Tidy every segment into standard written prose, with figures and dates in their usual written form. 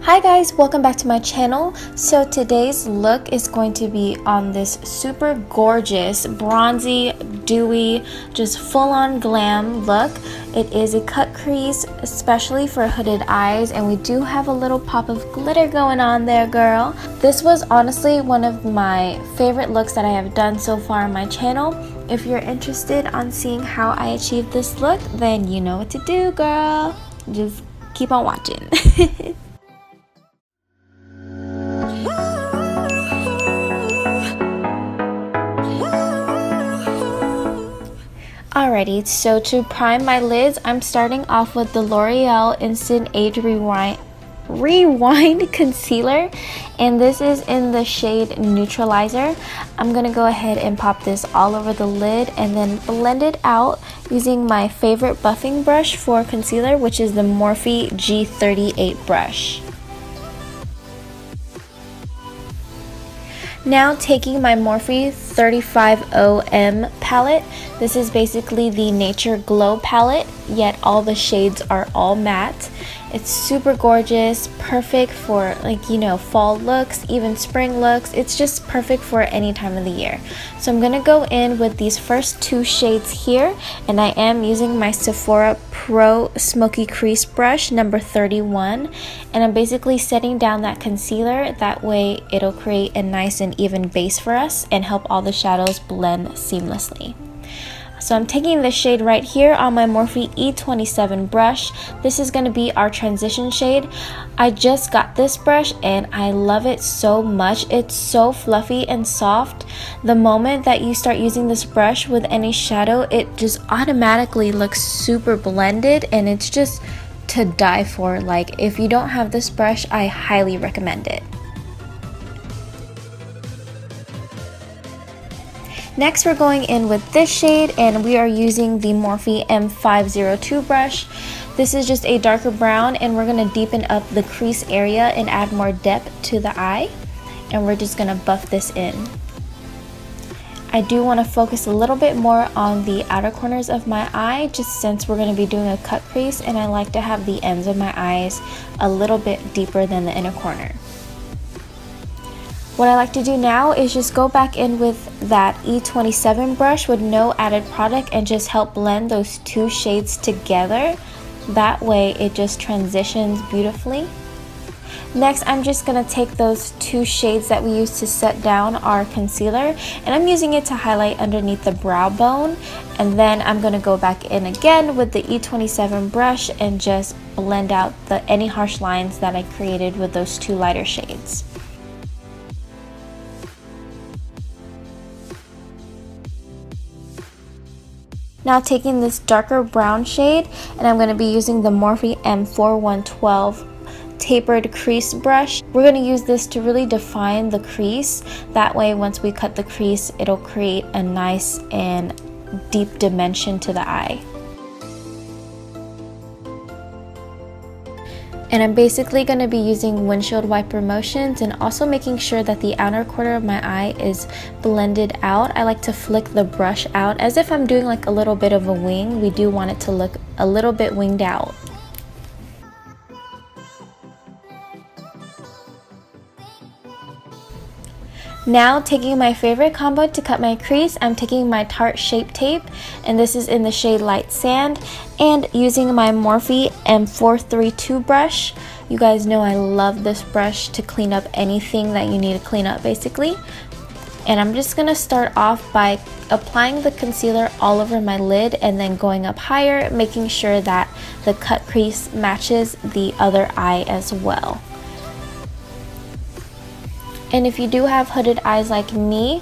Hi guys, welcome back to my channel. So today's look is going to be on this super gorgeous bronzy dewy just full-on glam look. It is a cut crease especially for hooded eyes, and we do have a little pop of glitter going on there, girl. This was honestly one of my favorite looks that I have done so far on my channel. If you're interested on seeing how I achieved this look, then you know what to do, girl. Just keep on watching. Alrighty, so to prime my lids, I'm starting off with the L'Oreal Instant Age Rewind Concealer, and this is in the shade Neutralizer. I'm gonna go ahead and pop this all over the lid and then blend it out using my favorite buffing brush for concealer, which is the Morphe G38 brush. Now taking my Morphe 35OM palette, this is basically the Nature Glow palette, yet all the shades are all matte. It's super gorgeous, perfect for fall looks, even spring looks. It's just perfect for any time of the year. So I'm gonna go in with these first two shades here, and I am using my Sephora Pro Smoky Crease brush number 31, and I'm basically setting down that concealer. That way it'll create a nice and even base for us and help all the shadows blend seamlessly. So I'm taking this shade right here on my Morphe E27 brush. This is going to be our transition shade. I just got this brush and I love it so much. It's so fluffy and soft. The moment that you start using this brush with any shadow, it just automatically looks super blended, and it's just to die for. Like, if you don't have this brush, I highly recommend it. Next, we're going in with this shade, and we are using the Morphe M502 brush. This is just a darker brown, and we're going to deepen up the crease area and add more depth to the eye, and we're just going to buff this in. I do want to focus a little bit more on the outer corners of my eye, just since we're going to be doing a cut crease, and I like to have the ends of my eyes a little bit deeper than the inner corner. What I like to do now is just go back in with that E27 brush with no added product and just help blend those two shades together. That way it just transitions beautifully. Next, I'm just going to take those two shades that we used to set down our concealer, and I'm using it to highlight underneath the brow bone. And then I'm going to go back in again with the E27 brush and just blend out any harsh lines that I created with those two lighter shades. Now taking this darker brown shade, and I'm going to be using the Morphe M4112 tapered crease brush. We're going to use this to really define the crease. That way once we cut the crease, it'll create a nice and deep dimension to the eye. And I'm basically going to be using windshield wiper motions and also making sure that the outer corner of my eye is blended out. I like to flick the brush out as if I'm doing like a little bit of a wing. We do want it to look a little bit winged out. Now, taking my favorite combo to cut my crease, I'm taking my Tarte Shape Tape, and this is in the shade Light Sand, and using my Morphe M432 brush. You guys know I love this brush to clean up anything that you need to clean up basically. And I'm just going to start off by applying the concealer all over my lid and then going up higher, making sure that the cut crease matches the other eye as well. And if you do have hooded eyes like me,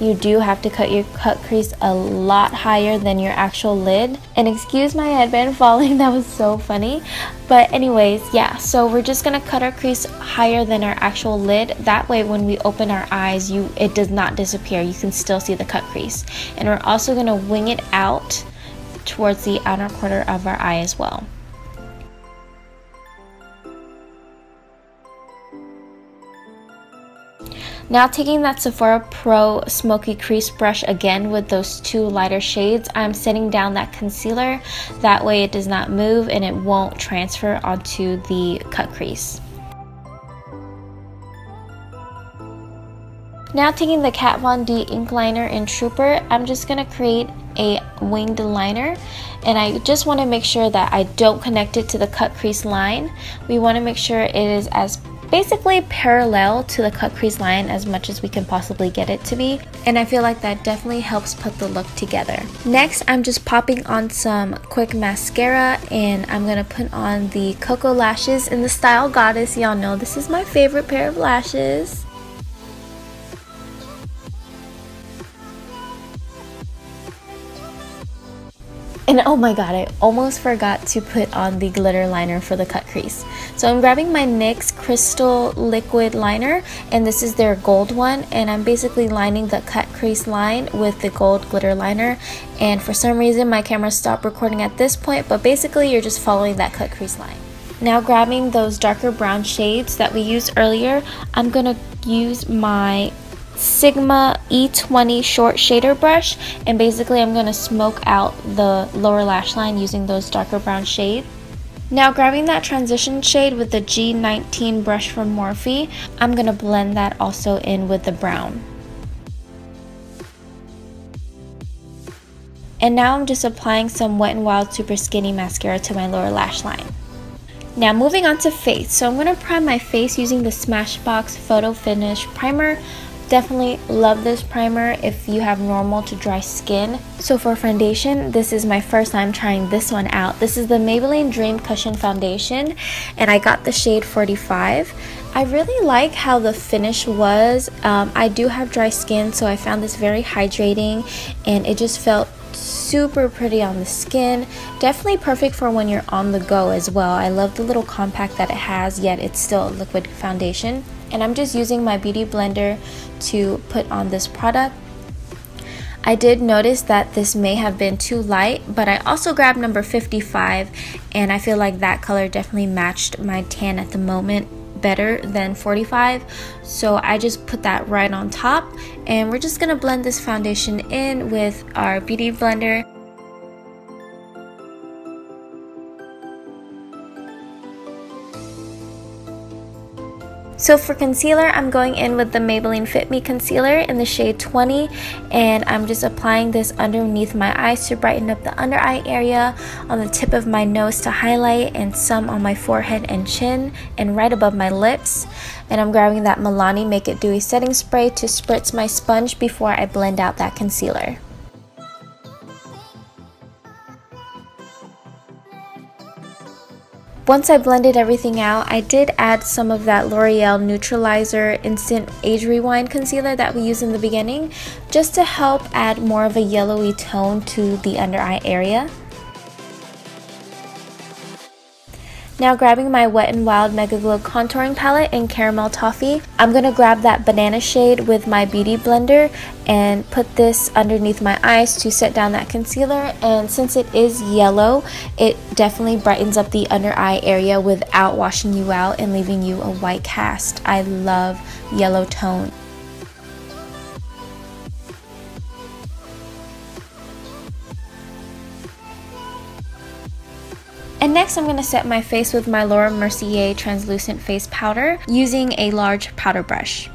you do have to cut your cut crease a lot higher than your actual lid. And excuse my headband falling, that was so funny. But anyways, yeah, so we're just gonna cut our crease higher than our actual lid. That way when we open our eyes, it does not disappear. You can still see the cut crease. And we're also gonna wing it out towards the outer corner of our eye as well. Now taking that Sephora Pro Smoky Crease brush again with those two lighter shades, I'm setting down that concealer. That way it does not move and it won't transfer onto the cut crease. Now taking the KatVonD ink liner in Trooper, I'm just going to create a winged liner, and I just want to make sure that I don't connect it to the cut crease line. We want to make sure it is as basically parallel to the cut crease line as much as we can possibly get it to be, and I feel like that definitely helps put the look together. Next, I'm just popping on some quick mascara, and I'm gonna put on the KoKo lashes in the style Goddess. Y'all know this is my favorite pair of lashes. And oh my god, I almost forgot to put on the glitter liner for the cut crease. So I'm grabbing my NYX Crystal Liquid Liner, and this is their gold one, and I'm basically lining the cut crease line with the gold glitter liner. And for some reason my camera stopped recording at this point, but basically you're just following that cut crease line. Now grabbing those darker brown shades that we used earlier, I'm gonna use my Sigma E20 short shader brush, and basically I'm going to smoke out the lower lash line using those darker brown shades. Now grabbing that transition shade with the G19 brush from Morphe, I'm going to blend that also in with the brown. And now I'm just applying some Wet n Wild Super Skinny mascara to my lower lash line. Now moving on to face, so I'm going to prime my face using the Smashbox Photo Finish Primer. Definitely love this primer if you have normal to dry skin. So for foundation, this is my first time trying this one out. This is the Maybelline Dream Cushion Foundation, and I got the shade 45. I really like how the finish was. I do have dry skin, so I found this very hydrating, and it just felt super pretty on the skin. Definitely perfect for when you're on the go as well. I love the little compact that it has, yet it's still a liquid foundation. And I'm just using my beauty blender to put on this product. I did notice that this may have been too light, but I also grabbed number 55, and I feel like that color definitely matched my tan at the moment better than 45, so I just put that right on top, and we're just gonna blend this foundation in with our beauty blender. So for concealer, I'm going in with the Maybelline Fit Me Concealer in the shade 20, and I'm just applying this underneath my eyes to brighten up the under eye area, on the tip of my nose to highlight, and some on my forehead and chin, and right above my lips. And I'm grabbing that Milani Make It Dewy setting spray to spritz my sponge before I blend out that concealer. Once I blended everything out, I did add some of that Loreal Neutralizer Instant Age Rewind Concealer that we used in the beginning, just to help add more of a yellowy tone to the under eye area. Now grabbing my Wet n Wild MegaGlo contouring palette in Caramel Toffee, I'm going to grab that banana shade with my beauty blender and put this underneath my eyes to set down that concealer. And since it is yellow, it definitely brightens up the under eye area without washing you out and leaving you a white cast. I love yellow tone. And next I'm going to set my face with my Mercier translucent face powder using a large powder brush.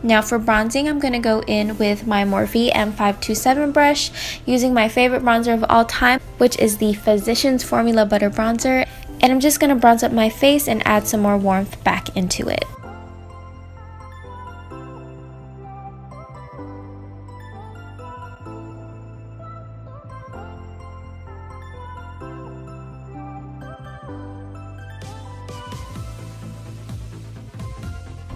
Now for bronzing, I'm going to go in with my Morphe M527 brush using my favorite bronzer of all time, which is the Physicians Formula Butter Bronzer. And I'm just going to bronze up my face and add some more warmth back into it.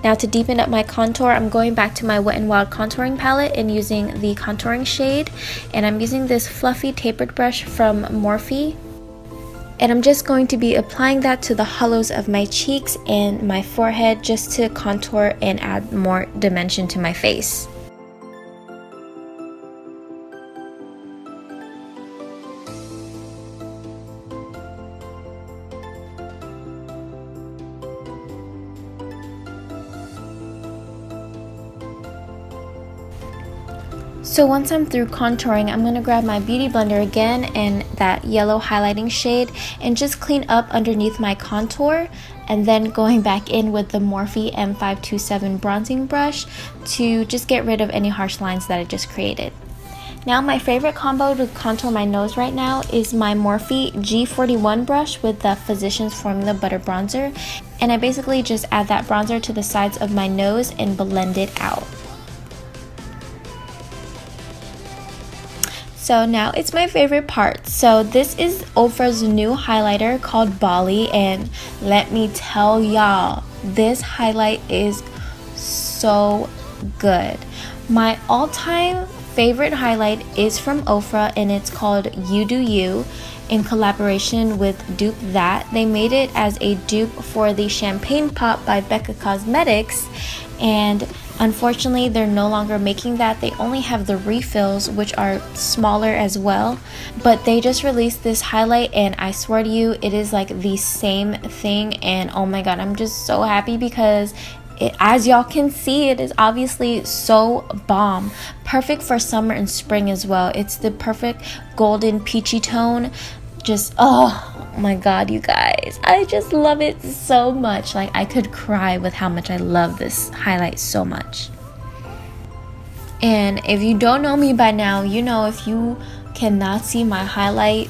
Now to deepen up my contour, I'm going back to my Wet n Wild contouring palette and using the contouring shade. And I'm using this fluffy tapered brush from Morphe. And I'm just going to be applying that to the hollows of my cheeks and my forehead just to contour and add more dimension to my face. So once I'm through contouring, I'm going to grab my beauty blender again and that yellow highlighting shade and just clean up underneath my contour, and then going back in with the Morphe M527 bronzing brush to just get rid of any harsh lines that I just created. Now my favorite combo to contour my nose right now is my Morphe G41 brush with the Physicians Formula Butter Bronzer, and I basically just add that bronzer to the sides of my nose and blend it out. So now it's my favorite part. So this is Ofra's new highlighter called Bali, and let me tell y'all, this highlight is so good. My all-time favorite highlight is from Ofra, and it's called You Do You in collaboration with Dupe That. They made it as a dupe for the Champagne Pop by Becca Cosmetics, and unfortunately they're no longer making that. They only have the refills, which are smaller as well, but they just released this highlight and I swear to you it is like the same thing, and oh my god, I'm just so happy because as y'all can see, it is obviously so bomb. Perfect for summer and spring as well. It's the perfect golden peachy tone. Just, oh my god, you guys, I just love it so much. Like, I could cry with how much I love this highlight so much. And if you don't know me by now, you know if you cannot see my highlight,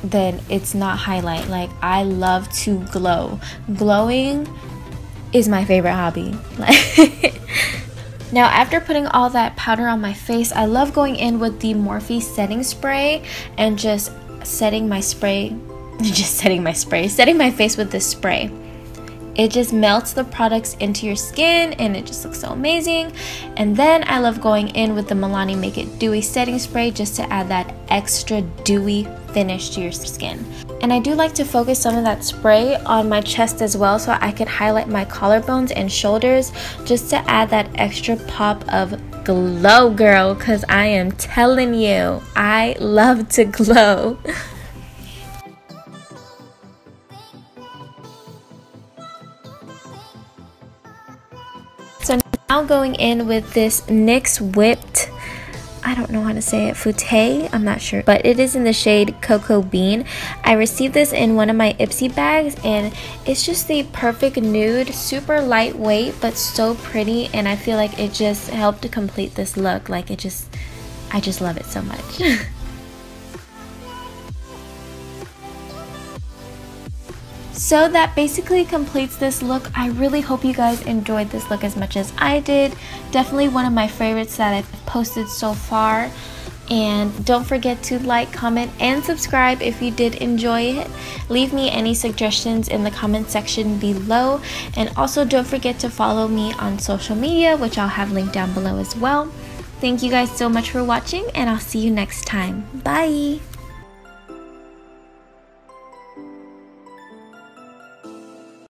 then it's not highlight. Like, I love to glow. Glowing is my favorite hobby. Now after putting all that powder on my face, I love going in with the Morphe setting spray and just setting my face with this spray. It just melts the products into your skin and it just looks so amazing. And then I love going in with the Milani Make It Dewy setting spray just to add that extra dewy finish to your skin. And I do like to focus some of that spray on my chest as well, so I could highlight my collarbones and shoulders just to add that extra pop of glow, girl, because I am telling you, I love to glow. So now going in with this NYX Whipped, I don't know how to say it, Fouette, I'm not sure, but it is in the shade Cocoa Bean. I received this in one of my Ipsy bags and it's just the perfect nude, super lightweight but so pretty, and I feel like it just helped to complete this look. Like, I just love it so much. So that basically completes this look. I really hope you guys enjoyed this look as much as I did. Definitely one of my favorites that I've posted so far. And don't forget to like, comment, and subscribe if you did enjoy it. Leave me any suggestions in the comment section below. And also don't forget to follow me on social media, which I'll have linked down below as well. Thank you guys so much for watching, and I'll see you next time. Bye!